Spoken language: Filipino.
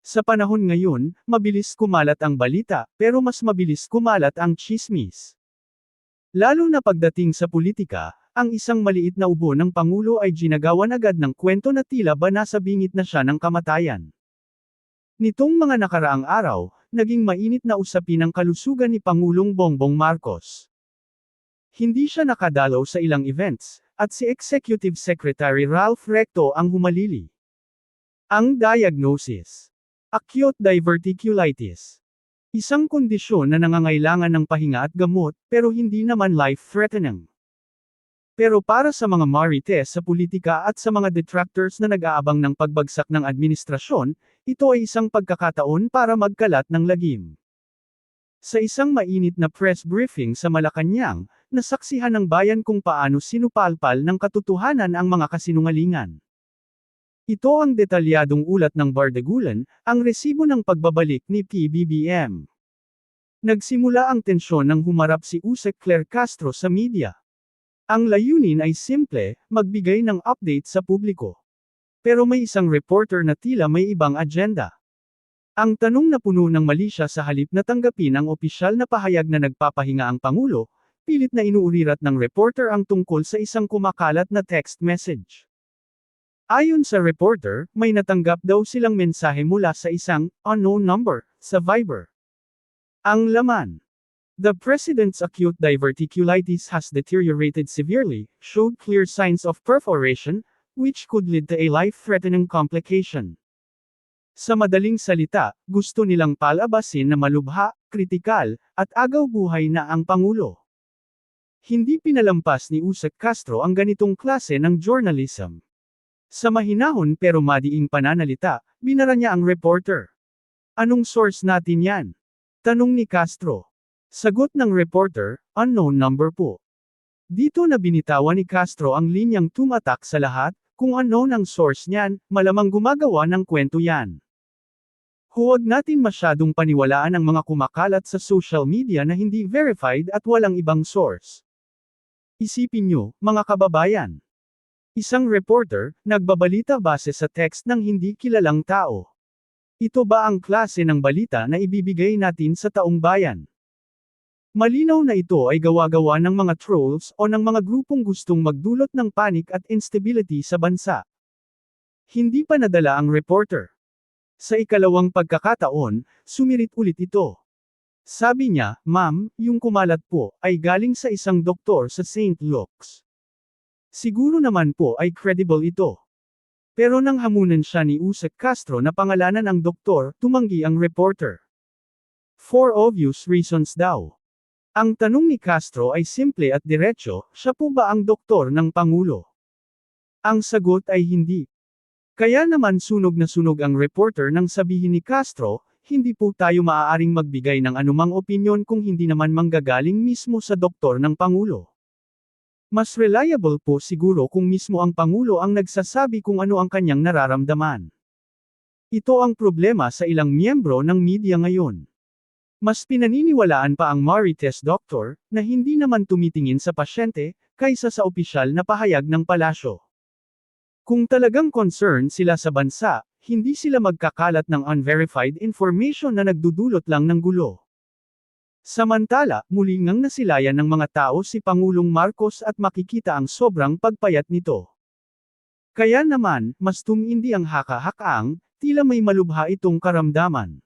Sa panahon ngayon, mabilis kumalat ang balita, pero mas mabilis kumalat ang tsismis. Lalo na pagdating sa politika, ang isang maliit na ubo ng Pangulo ay ginagawan agad ng kwento na tila ba nasa bingit na siya ng kamatayan. Nitong mga nakaraang araw, naging mainit na usapin ang kalusugan ni Pangulong Bongbong Marcos. Hindi siya nakadalaw sa ilang events, at si Executive Secretary Ralph Recto ang humalili. Ang diagnosis: acute diverticulitis. Isang kondisyon na nangangailangan ng pahinga at gamot, pero hindi naman life-threatening. Pero para sa mga marites sa politika at sa mga detractors na nag-aabang ng pagbagsak ng administrasyon, ito ay isang pagkakataon para magkalat ng lagim. Sa isang mainit na press briefing sa Malacanang, nasaksihan ng bayan kung paano sinupalpal ng katotohanan ang mga kasinungalingan. Ito ang detalyadong ulat ng Bardagulan, ang resibo ng pagbabalik ni PBBM. Nagsimula ang tensyon nang humarap si Usec Claire Castro sa media. Ang layunin ay simple, magbigay ng update sa publiko. Pero may isang reporter na tila may ibang agenda. Ang tanong na puno ng mali siya sa halip na tanggapin ang opisyal na pahayag na nagpapahinga ang Pangulo, pilit na inuurirat ng reporter ang tungkol sa isang kumakalat na text message. Ayon sa reporter, may natanggap daw silang mensahe mula sa isang unknown number sa Viber. Ang laman: "The president's acute diverticulitis has deteriorated severely, showed clear signs of perforation, which could lead to a life-threatening complication." Sa madaling salita, gusto nilang palabasin na malubha, kritikal, at agaw buhay na ang Pangulo. Hindi pinalampas ni Usec Castro ang ganitong klase ng journalism. Sa mahinahon pero madiing pananalita, binara niya ang reporter. "Anong source natin yan?" tanong ni Castro. Sagot ng reporter, "Unknown number po." Dito na binitawan ni Castro ang linyang tumatak sa lahat, kung unknown ang source niyan, malamang gumagawa ng kwento yan. Huwag natin masyadong paniwalaan ang mga kumakalat sa social media na hindi verified at walang ibang source. Isipin nyo, mga kababayan. Isang reporter, nagbabalita base sa text ng hindi kilalang tao. Ito ba ang klase ng balita na ibibigay natin sa taong bayan? Malinaw na ito ay gawa-gawa ng mga trolls o ng mga grupong gustong magdulot ng panic at instability sa bansa. Hindi pa nadala ang reporter. Sa ikalawang pagkakataon, sumirit ulit ito. Sabi niya, "Ma'am, yung kumalat po, ay galing sa isang doktor sa St. Luke's. Siguro naman po ay credible ito." Pero nang hamunan siya ni Usec Castro na pangalanan ang doktor, tumanggi ang reporter. For obvious reasons daw. Ang tanong ni Castro ay simple at diretso, siya po ba ang doktor ng Pangulo? Ang sagot ay hindi. Kaya naman sunog na sunog ang reporter nang sabihin ni Castro, "Hindi po tayo maaaring magbigay ng anumang opinyon kung hindi naman manggagaling mismo sa doktor ng Pangulo. Mas reliable po siguro kung mismo ang Pangulo ang nagsasabi kung ano ang kanyang nararamdaman." Ito ang problema sa ilang miyembro ng media ngayon. Mas pinaniniwalaan pa ang marites doctor, na hindi naman tumitingin sa pasyente, kaysa sa opisyal na pahayag ng palasyo. Kung talagang concerned sila sa bansa, hindi sila magkakalat ng unverified information na nagdudulot lang ng gulo. Samantala, muli ngang nasilayan ng mga tao si Pangulong Marcos at makikita ang sobrang pagpayat nito. Kaya naman, mas tumindi ang haka-hakaang, tila may malubha itong karamdaman.